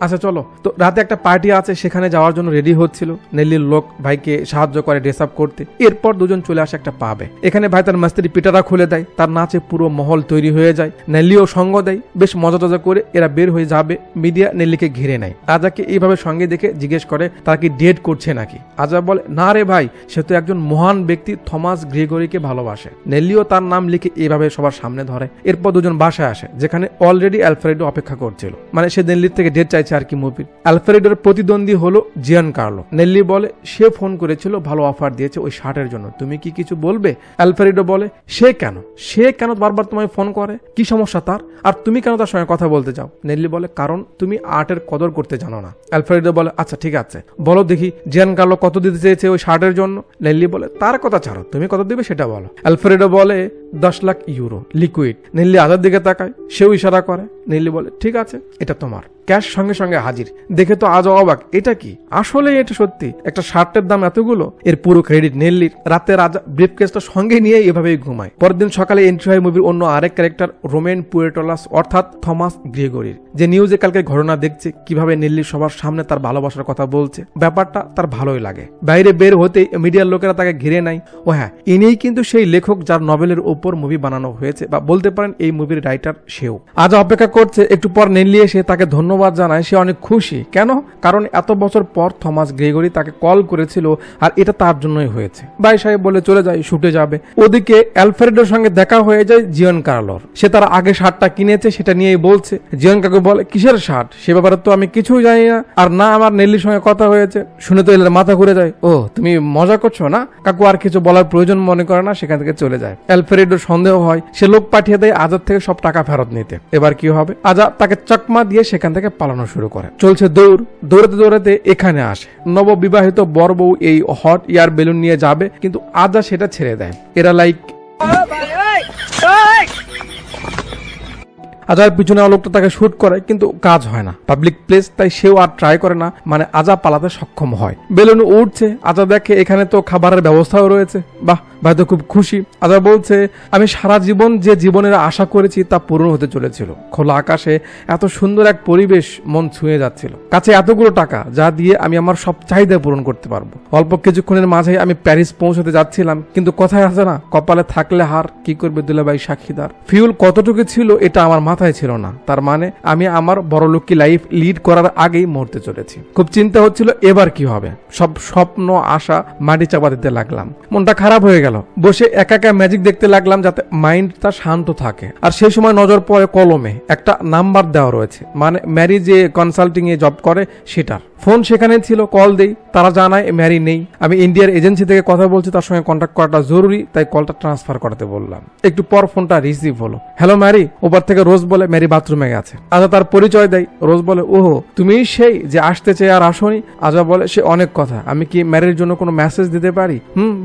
আচ্ছা চলো। তো রাতে একটা পার্টি আছে, সেখানে যাওয়ার জন্য রেডি হচ্ছিল। নেল্লির লোক ভাইকে সাহায্য করে ড্রেস আপ করতে। এরপর দুজন চলে আসে একটা পাবে। এখানে ভাই তার মাস্টারি পিটারা খুলে দেয়, তার নাচে পুরো মহল তৈরি হয়ে যায়। নেল্লিও সঙ্গ দেয়, বেশ মজা টজা করে এরা বের হয়ে যাবে। মিডিয়া নেল্লিকে ঘিরে নেয়। আজাকে এইভাবে সঙ্গে দেখে জিজ্ঞেস করে তারা কি ডেট করছে নাকি। আজা বলে না রে ভাই, সে তো একজন মহান ব্যক্তি থমাস গ্রেগরিকে ভালোবাসে। নেল্লিও তার নাম লিখে এইভাবে সবার সামনে ধরে। এরপর দুজন বাসায় আসে, যেখানে অলরেডি অ্যালফ্রেডো অপেক্ষা করছিল, মানে সে নেল্লির থেকে ডেট চাইছে আর কি মুভির। অ্যালফ্রেডোর প্রতিদ্বন্দ্বী হলো জিয়ান কার্লো। নেল্লি বলে সে ফোন করেছিল, ভালো অফার দিয়েছে ওই শার্টের জন্য, তুমি কি কিছু বলবে? অ্যালফ্রেডো বলে সে কেন বারবার তোমায় ফোন করে, কি সমস্যা তার, আর তুমি কেন তার সঙ্গে কথা বলতে চাও? নেল্লি বলে কারণ তুমি আর্টের কদর করতে জানো না। অ্যালফ্রেডো বলে আচ্ছা ঠিক আছে, বলো দেখি জিয়ান কার্লো কত দিতে চেয়েছে ওই শার্টের জন্য। নেল্লি বলে তার কথা ছাড়ো, তুমি কত দিবে সেটা বলো। অ্যালফ্রেডো বলে 10 লাখ ইউরো লিকুইড। নেল্লি আজার দিকে তাকায়, সেও ইশারা করে। নেল্লি বলে ঠিক আছে, এটা তোমার। ক্যাশ সঙ্গে সঙ্গে হাজির। দেখে তো আজ অবাক, এটা কি আসলে এটা সত্যি একটা শার্টের দাম এতগুলো? এর পুরো ক্রেডিট নেল্লির। রাতে রাজা ব্রিফকেসটা সঙ্গে নিয়ে এভাবেই ঘুমায়। পরের দিন সকালে এন্ট্রি হয় মুভির অন্য আরেক ক্যারেক্টার রোমেন পুয়েটলাস অর্থাৎ থমাস গ্রেগরির, যে নিউজে কালকে ঘটনা দেখছে, কিভাবে নেল্লি সবার সামনে তার ভালোবাসার কথা বলছে। ব্যাপারটা তার ভালোই লাগে। বাইরে বের হতেই মিডিয়ার লোকেরা তাকে ঘিরে নেয়। ও হ্যাঁ, ইনিই কিন্তু সেই লেখক যার নভেলের উপর মুভি বানানো হয়েছে, বা বলতে পারেন এই মুভির রাইটার সেও। আজ অপেক্ষা করছে, একটু পর নেল্লি এসে তাকে ধন্যবাদ জানায়। সে অনেক খুশি। কেন? কারণ এত বছর পর থমাস গ্রেগরি তাকে কল করেছিল, আর এটা তার জন্যই হয়েছে। ভাই সাহেব বলে চলে যায়, শুটে যাবে। ওদিকে অ্যালফ্রেডোর সঙ্গে দেখা হয়ে যায় জিয়ান কার্লোর। সে তার আগে শার্টটা কিনেছে, সেটা নিয়েই বলছে। জিয়ান কাকু বলে কিসের শার্ট, সে ব্যাপারে তো আমি কিছুই জানি না, আর না আমার নেল্লির সঙ্গে কথা হয়েছে। শুনে তো এলের মাথা ঘুরে যায়। ও তুমি মজা করছো না? কাকু আর কিছু বলার প্রয়োজন মনে করে না, সেখান থেকে চলে যায়। অ্যালফ্রেডোর সন্দেহ হয়, সে লোক পাঠিয়ে দেয় আজাদ থেকে সব টাকা ফেরত নিতে। এবার কি হবে? আজাদ তাকে চকমা দিয়ে সেখান থেকে পালানো শুরু করে। চলছে দৌড়াতে এখানে আসে। নববিবাহিত বর বউ এই হট এয়ার বেলুন নিয়ে যাবে, কিন্তু আজা সেটা ছেড়ে দেয়। এরা লাইক আজার পিছনে লোকটা তাকে শুট করে, কিন্তু কাজ হয় না, পাবলিক প্লেস, তাই সেও আর ট্রাই করে না। মানে আজা পালাতে সক্ষম হয়। বেলুন উঠছে, আজা দেখে এখানে তো খাবারের ব্যবস্থাও রয়েছে। বাহ, ভাই তো খুব খুশি। আজা বলছে আমি সারা জীবন যে জীবনের আশা করেছি তা পূরণ হতে চলেছিল। খোলা আকাশে এত সুন্দর এক পরিবেশ মন ছুঁয়ে যাচ্ছিল। কাছে এতগুলো টাকা যা দিয়ে আমি আমার সব চাহিদা পূরণ করতে পারবো। অল্প কিছুক্ষণের মাঝে আমি প্যারিস পৌঁছতে যাচ্ছিলাম, কিন্তু কথায় আছে না, কপালে থাকলে হার, কি করবে দুলাভাই সাক্ষীদার। ফিউল কতটুকু ছিল এটা আমার মাথায় ছিল না। তার মানে আমি আমার বড়লোকি লাইফ লিড করার আগেই মরতে চলেছি। খুব চিন্তা হচ্ছিল এবার কি হবে। সব স্বপ্ন আশা মাটি চাপা দিতে লাগলাম। মনটা খারাপ হয়ে গেল। বসে একা একা ম্যাজিক দেখতে লাগলাম যাতে মাইন্ডটা শান্ত থাকে। আর সেই সময় নজর পড়ে কলমে একটা নাম্বার দেওয়া রয়েছে, মানে ম্যারি যে কনসাল্টিং এ জব করে সেটার। ফোন সেখানে ছিল, কল দেই, তারা জানায় ম্যারি নেই। আমি ইন্ডিয়ার এজেন্সি থেকে কথা বলছি, তার সঙ্গে কন্ট্যাক্ট করাটা জরুরি, তাই কলটা ট্রান্সফার করতে বললাম। একটু পর ফোনটা রিসিভ হলো। Hello Mary. ওপার থেকে রোজ বলে ম্যারি বাথরুমে গেছে। আজা তার পরিচয় দেয়। রোজ বলে ওহো, তুমি সেই যে আসতে চেয়ে আর আসনি। আজা বলে সে অনেক কথা, আমি কি ম্যারির জন্য কোনো মেসেজ দিতে পারি?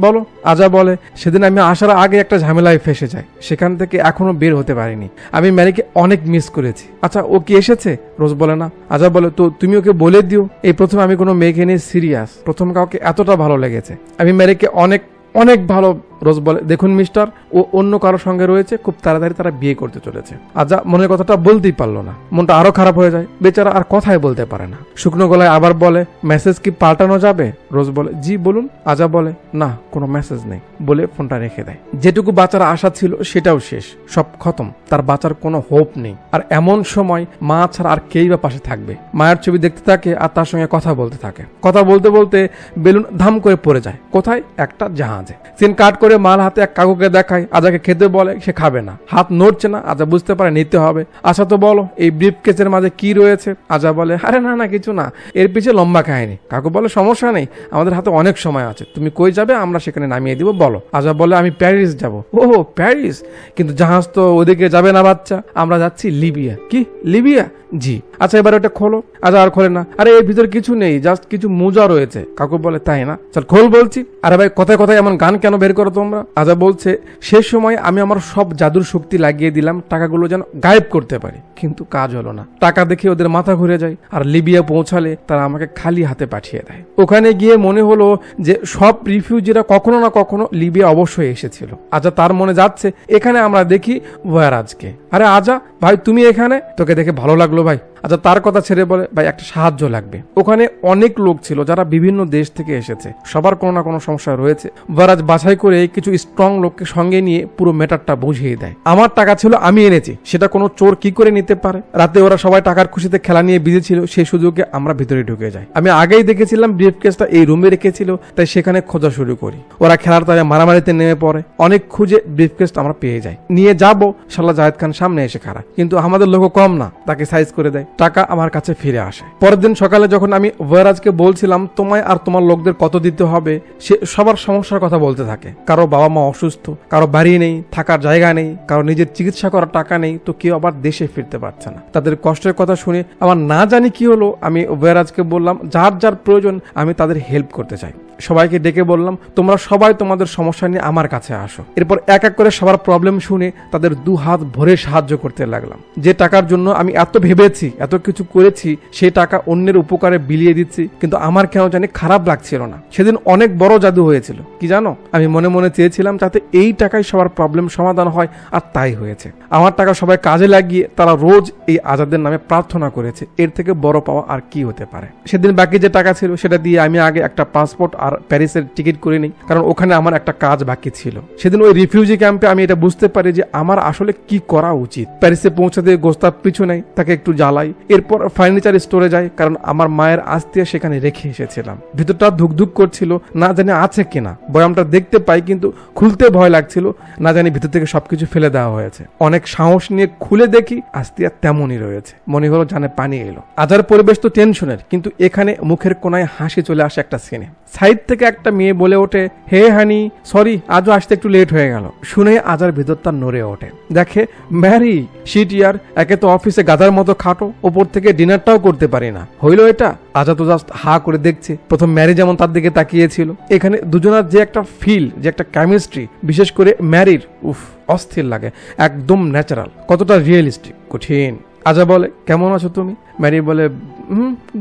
বলো। আজা বলে সেদিন আমি আসার আগে একটা ঝামেলায় ফেসে যাই, সেখান থেকে এখনো বের হতে পারিনি। আমি ম্যারিকে অনেক মিস করেছি। আচ্ছা ও কি এসেছে? রোজ বলে না। আজা বলে তো তুমি ওকে বলে দিও এই প্রথম আমি কোনো মেয়েকে নিয়ে সিরিয়াস, প্রথম কাউকে এতটা ভালো লেগেছে। আমি ম্যারিকে অনেক অনেক ভালো। রোজ বলে দেখুন মিস্টার, ও অন্য কারোর সঙ্গে রয়েছে, খুব তাড়াতাড়ি তারা বিয়ে করতে চলেছে। আজা মনের কথাটা বলতেই পারলো না। মনটা আরো খারাপ হয়ে যায়। বেচারা আর কথাই বলতে পারে না। শুকনো গলায় আবার বলে মেসেজ কি পাল্টানো যাবে? রোজ বলে জি বলুন। আজা বলে না, কোনো মেসেজ নেই বলে ফোনটা রেখে দেয়। যেটুকু বাঁচার আশা ছিল সেটাও শেষ, সব খতম। তার বাঁচার কোনো হোপ নেই। আর এমন সময় মা ছাড়া আর কেই বা পাশে থাকবে। মায়ের ছবি দেখতে থাকে আর তার সঙ্গে কথা বলতে থাকে। কথা বলতে বলতে বেলুন ধাম করে পড়ে যায়। কোথায়? একটা জাহাজে। সিন কাট করে করে মাল হাতে এক কাকুকে দেখায়, আজাকে খেতে বলে, সে খাবে না, হাত নড়ছে না। আজা বুঝতে পারে নিতে হবে। আচ্ছা তো বলো এই ব্রিফ কেসের মাঝে কি রয়েছে? আজা বলে, আরে না না কিছু না, এর পিছিয়ে লম্বা কাহিনী। কাকু বলে, সমস্যা নেই, আমাদের হাতে অনেক সময় আছে, তুমি কই যাবে আমরা সেখানে নামিয়ে দিব, বলো। আজা বলে, আমি প্যারিস যাব। ও প্যারিস, কিন্তু জাহাজ তো ওদিকে যাবে না বাচ্চা, আমরা যাচ্ছি লিবিয়া। কি লিবিয়া? জি। আচ্ছা এবার ওটা খোলো। আচ্ছা আর খোলে না। আরে এর ভিতরে কিছু নেই, জাস্ট কিছু মোজা রয়েছে। কাকু বলে, তাই না? চল খোল বলছি। আরে ভাই কথায় কথায় এমন গান কেন বের করো তোমরা? আজা বলছে, শেষ সময় আমি আমার সব জাদুর শক্তি লাগিয়ে দিলাম টাকাগুলো যেন গায়েব করতে পারি, কিন্তু কাজ হলো না। টাকা দেখে ওদের মাথা ঘুরে যায়, আর লিবিয়া পৌঁছালে তারা আমাকে খালি হাতে পাঠিয়ে দেয়। ওখানে গিয়ে মনে হলো যে সব রিফিউজিরা কখনো না কখনো লিবিয়া অবশ্যই এসেছিল। আজা তার মনে যাচ্ছে এখানে আমরা দেখি ওয়ারাজকে। আরে আজা ভাই তুমি এখানে, তোকে দেখে ভালো লাগলো ভাই। আচ্ছা তার কথা ছেড়ে বলে, ভাই একটা সাহায্য লাগবে। ওখানে অনেক লোক ছিল যারা বিভিন্ন দেশ থেকে এসেছে, সবার কোনো না কোনো সমস্যা রয়েছে। ওয়ারাজ বাছাই করে কিছু স্ট্রং লোককে সঙ্গে নিয়ে পুরো ম্যাটারটা বুঝিয়ে দেয়। আমার টাকা ছিল, আমি এনেছি, সেটা কোনো চোর কি করে নিতে পারে? রাতে ওরা সবাই টাকার খুশিতে খেলা নিয়ে বিজি ছিল, সেই সুযোগে আমরা ভিতরে ঢুকে যাই। আমি আগেই দেখেছিলাম ব্রিফ কেসটা এই রুমে রেখেছিল, তাই সেখানে খোঁজা শুরু করি। ওরা খেলার তালে মারামারিতে নেমে পড়ে, অনেক খুঁজে ব্রিফ কেসটা আমরা পেয়ে যাই। নিয়ে যাবো, শালা জাহেদ খান সামনে এসে খাড়া, কিন্তু আমাদের লোকও কম না, তাকে সাইজ করে দেয়। টাকা আমার কাছে ফিরে আসে। পরের দিন সকালে যখন আমি ওয়ারাজকে বলছিলাম তোমায় আর তোমার লোকদের কত দিতে হবে, সে সবার সমস্যার কথা বলতে থাকে। কারো বাবা মা অসুস্থ, কারো বাড়ি নেই, থাকার জায়গা নেই, কারো নিজের চিকিৎসা করার টাকা নেই, তো কেউ আবার দেশে ফিরতে পারছে না। তাদের কষ্টের কথা শুনে আমার না জানি কি হলো, আমি ওয়ারাজকে বললাম যার যার প্রয়োজন আমি তাদের হেল্প করতে চাই। সবাইকে ডেকে বললাম তোমরা সবাই তোমাদের সমস্যা নিয়ে আমার কাছে আসো। এরপর এক এক করে সবার প্রবলেম শুনে তাদের দু হাত ভরে সাহায্য করতে লাগলাম। যে টাকার জন্য আমি এত ভেবেছি, এত কিছু করেছি, সেই টাকা অন্যের উপকারে বিলিয়ে দিচ্ছি, কিন্তু আমার কেন জানি খারাপ লাগছিল না। সেদিন অনেক বড় জাদু হয়েছিল, কি জানো? আমি মনে মনে চেয়েছিলাম যাতে এই টাকায় সবার প্রবলেম সমাধান হয়, আর তাই হয়েছে। আমার টাকা সবাই কাজে লাগিয়ে তারা রোজ এই আজাদের নামে প্রার্থনা করেছে। এর থেকে বড় পাওয়া আর কি হতে পারে? সেদিন বাকি যে টাকা ছিল সেটা দিয়ে আমি আগে একটা পাসপোর্ট আর প্যারিসের টিকিট করে নিই, কারণ ওখানে আমার একটা কাজ বাকি ছিল। সেদিন ওই রিফিউজি ক্যাম্পে আমি এটা বুঝতে পারি যে আমার আসলে কি করা উচিত। প্যারিসে পৌঁছাতে গোস্তাব পিছু নেই, তাকে একটু জ্বালাই। এরপর ফার্নিচার স্টোরে যাই, কারণ আমার মায়ের আস্তিয়া সেখানে রেখে এসেছিলাম। ভিতরটা ধুকধুক করছিল, না জানি আছে কিনা। বয়ামটা দেখতে পাই কিন্তু খুলতে ভয় লাগছিল, না জানি ভিতর থেকে সবকিছু ফেলে দেওয়া হয়েছে। অনেক সাহস নিয়ে খুলে দেখি আস্তিয়া তেমনই রয়েছে। মনে হলো জানে পানি এলো। আজার পরিবেশ তো টেনশনের, কিন্তু এখানে মুখের কোনায় হাসি চলে আসে একটা সিনে। সাইড থেকে একটা মেয়ে বলে ওঠে, হে হানি, সরি আজও আসতে একটু লেট হয়ে গেল। শুনে আজার ভিতরটা নড়ে ওঠে। দেখে ম্যারি শিট ইয়ার, একে তো অফিসে গাধার মতো খাটো, ওপর থেকে ডিনারটাও করতে পারি না, হইলো এটা? আজা তো জাস্ট হা করে দেখছে। প্রথম ম্যারি যেমন তার দিকে তাকিয়েছিল, এখানে দুজনের যে একটা ফিল, যে একটা কেমিস্ট্রি, বিশেষ করে ম্যারির, উফ অস্থির লাগে, একদম ন্যাচারাল, কতটা রিয়েলিস্টিক। কঠিন। আজা বলে, কেমন আছো তুমি? ম্যারি বলে,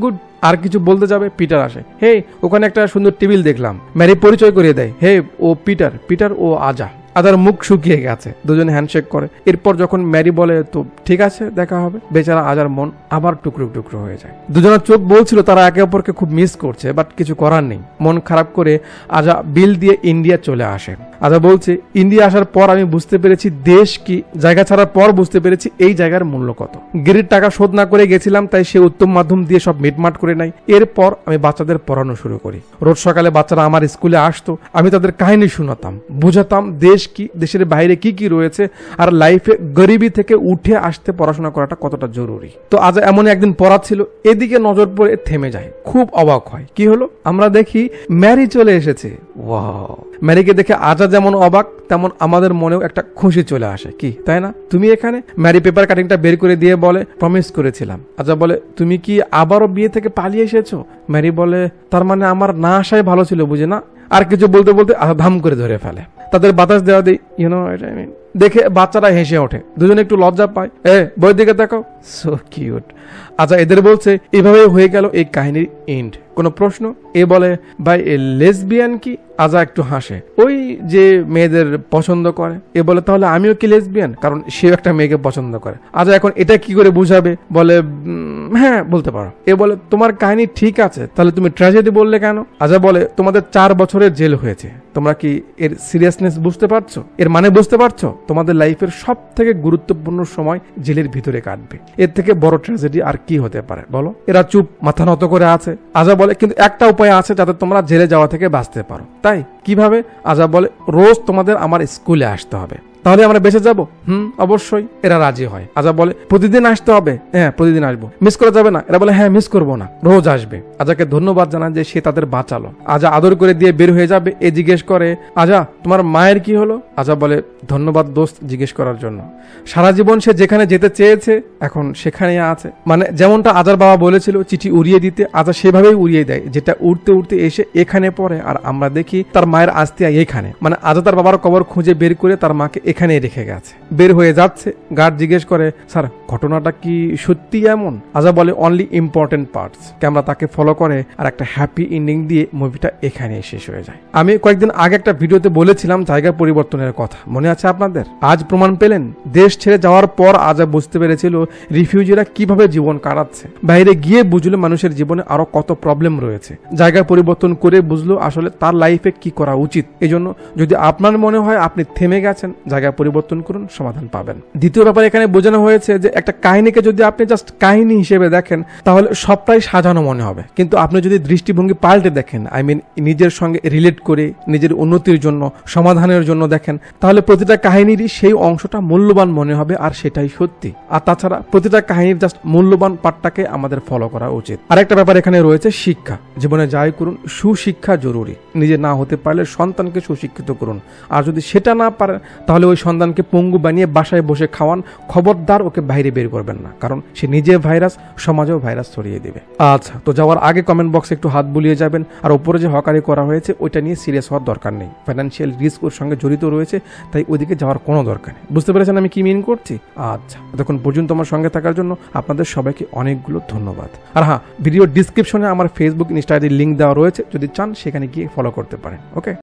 গুড। আর কিছু বলতে যাবে, পিটার আসে। হে, ওখানে একটা সুন্দর টেবিল দেখলাম। ম্যারি পরিচয় করিয়ে দেয়, হে ও পিটার, পিটার ও আজা। আজার মুখ শুকিয়ে গেছে, দুজনে হ্যান্ডশেক করে। এরপর যখন ম্যারি বলে তো ঠিক আছে দেখা হবে, বেচারা আজার মন আবার টুকরো টুকরো হয়ে যায়। দুজনের চোখ বলছিল তারা একে অপরকে খুব মিস করছে, বাট কিছু করার নেই। মন খারাপ করে আজা বিল দিয়ে ইন্ডিয়া চলে আসে। আজা বলছে, ইন্ডিয়া আসার পর আমি বুঝতে পেরেছি দেশ কি, জায়গা ছাড়ার পর বুঝতে পেরেছি এই জায়গার মূল্য কত। গিরির টাকা শোধ না করে গেছিলাম, তাই সে উত্তম মাধ্যম দিয়ে সব মিটমাট করে নাই। এরপর আমি বাচ্চাদের পড়ানো শুরু করি। রোজ সকালে বাচ্চারা আমার স্কুলে আসতো, আমি তাদের কাহিনী শোনাতাম, বুঝাতাম দেশ কি, দেশের বাইরে কি কি রয়েছে, আর লাইফে গরিবি থেকে উঠে আসতে পড়াশোনা করাটা কতটা জরুরি। তো আজ এমন একদিন পড়াচ্ছিল, এদিকে নজর পড়ে থেমে যায়। খুব অবাক হয়, কি হলো? আমরা দেখি ম্যারি চলে এসেছে। ওয়াও! ম্যারিকে দেখে আজা যেমন অবাক, তেমন আমাদের মনেও একটা খুশি চলে আসে। কি তাই না? তুমি এখানে? ম্যারি পেপার কাটিংটা বের করে দিয়ে বলে, প্রমিস করেছিলাম। আজা বলে, তুমি কি আবারও বিয়ে থেকে পালিয়ে এসেছো? ম্যারি বলে, তার মানে আমার না আসাই ভালো ছিল, বুঝে না? আর কিছু বলতে বলতে আজা ধাম করে ধরে ফেলে। তাদের বাতাস দেওয়া দিই, দেখে বাচ্চারা হেসে ওঠে, দুজনে একটু লজ্জা পায়। বইয়ের দিকে তাকাও, সো কিউট। আচ্ছা এদের বলছে এভাবেই হয়ে গেল এই কাহিনীর এন্ড। কোনো প্রশ্ন? এ বলে, ভাই লেসবিয়ান কি? আজা একটু হাসে, ওই যে মেয়েদের পছন্দ করে। এ বলে, তাহলে আমিও কি লেসবিয়ান? কারণ সেও একটা মেয়েকে পছন্দ করে। আজা এখন এটা কি করে বুঝাবে? বলে, হ্যাঁ বলতে পারো। এ বলে তোমার কাহিনী ঠিক আছে, তাহলে তুমি ট্র্যাজেডি বললে কেন? আজা বলে তোমাদের 4 বছরের জেল হয়েছে, তোমরা কি এর সিরিয়াসনেস বুঝতে পারছো, এর মানে বুঝতে পারছো? তোমাদের লাইফের সব থেকে গুরুত্বপূর্ণ সময় জেলের ভিতরে কাটবে, এর থেকে বড় ট্র্যাজেডি আর কি হতে পারে বলো? এরা চুপ, মাথা নত করে আছে। আজা বলে কিন্তু একটা উপায় আছে যাতে তোমরা জেলে যাওয়া থেকে বাঁচতে পারো। তাই কিভাবে? আজা বলে রোজ তোমাদের আমার স্কুলে আসতে হবে, তাহলে আমরা বেঁচে যাবো। অবশ্যই। এরা রাজি হয়। আজা বলে প্রতিদিন আসতে হবে? হ্যাঁ প্রতিদিন আসবো। মিস করা যাবে না? এরা বলে হ্যাঁ মিস করবো না, রোজ আসবে। আজাকে ধন্যবাদ জানায় যে সে তাদের বাঁচালো। আজা আদর করে দিয়ে বের হয়ে যাবে। এ জিজ্ঞেস করে আজা তোমার মায়ের কি হলো? আজা বলে ধন্যবাদ দোস্ত জিজ্ঞেস করার জন্য। সারা জীবন সে যেখানে যেতে চেয়েছে এখন সেখানেই আছে। মানে যেমনটা আজার বাবা বলেছিল চিঠি উড়িয়ে দিতে, আজা সেভাবেই উড়িয়ে দেয়, যেটা উড়তে উড়তে এসে এখানে পড়ে। আর আমরা দেখি তার মায়ের আস্তিয়া এখানে। মানে আজা তার বাবার কবর খুঁজে বের করে তার মাকে এখানেই রেখে গেছে। বের হয়ে যাচ্ছে, গার্ড জিজ্ঞেস করে স্যার ঘটনাটা কি সত্যি এমন? আজা বলে অনলি ইম্পর্টেন্ট পার্টস। ক্যামেরা তাকে ফলো করে আর একটা হ্যাপি এন্ডিং দিয়ে মুভিটা এখানে শেষ হয়ে যায়। আমি কয়েকদিন আগে একটা ভিডিওতে বলেছিলাম জায়গা পরিবর্তনের কথা, মনে আছে আপনাদের? আজ প্রমাণ পেলেন। দেশ ছেড়ে যাওয়ার পর আজা বুঝতে পেরেছিল রিফিউজিরা কিভাবে জীবন কাটাচ্ছে। বাইরে গিয়ে বুঝলো মানুষের জীবনে আরো কত প্রবলেম রয়েছে। জায়গা পরিবর্তন করে বুঝলো আসলে তার লাইফে কি করা উচিত। এজন্য যদি আপনার মনে হয় আপনি থেমে গেছেন, জায়গা পরিবর্তন করুন, সমাধান পাবেন। দ্বিতীয় ব্যাপার এখানে বোঝানো হয়েছে যে একটা কাহিনীকে যদি আপনি জাস্ট কাহিনী হিসেবে দেখেন তাহলে সবটাই সাজানো মনে হবে, কিন্তু আপনি যদি দৃষ্টিভঙ্গি পাল্টে দেখেন, নিজের সঙ্গে রিলেট করে নিজের উন্নতির জন্য, সমাধানের জন্য দেখেন, তাহলে প্রতিটা কাহিনীরই সেই অংশটা মূল্যবান মনে হবে আর সেটাই সত্যি। আর তাছাড়া প্রতিটা কাহিনীর জাস্ট মূল্যবান পার্টটাকে আমাদের ফলো করা উচিত। আরেকটা ব্যাপার এখানে রয়েছে শিক্ষা। জীবনে যাই করুন সুশিক্ষা জরুরি। নিজে না হতে পারলে সন্তানকে সুশিক্ষিত করুন, আর যদি সেটা না পারেন তাহলে ওই সন্তানকে পঙ্গু বানিয়ে বাসায় বসে খাওয়ান। খবরদার ওকে বাইরে বের করবেন না, কারণ সে নিজে ভাইরাস, সমাজেও ভাইরাস ছড়িয়ে দিবে। আচ্ছা, তো যাওয়ার আগে কমেন্ট বক্সে একটু হাত বুলিয়ে যাবেন। আর উপরে যে হকারি করা হয়েছে ওইটা নিয়ে সিরিয়াস হওয়ার দরকার নেই। ফাইন্যান্সিয়াল রিস্ক ওর সঙ্গে জড়িত রয়েছে, তাই ওইদিকে যাওয়ার কোনো দরকার নেই। বুঝতে পেরেছেন আমি কি মিন করছি? আচ্ছা, এতক্ষণ পর্যন্ত আমার সঙ্গে থাকার জন্য আপনাদের সবাইকে অনেকগুলো ধন্যবাদ। আর হ্যাঁ, ভিডিও ডিসক্রিপশনে আমার ফেসবুক ইনস্টা আইডির লিঙ্ক দেওয়া রয়েছে, যদি চান সেখানে গিয়ে ফলো করতে পারেন। ওকে।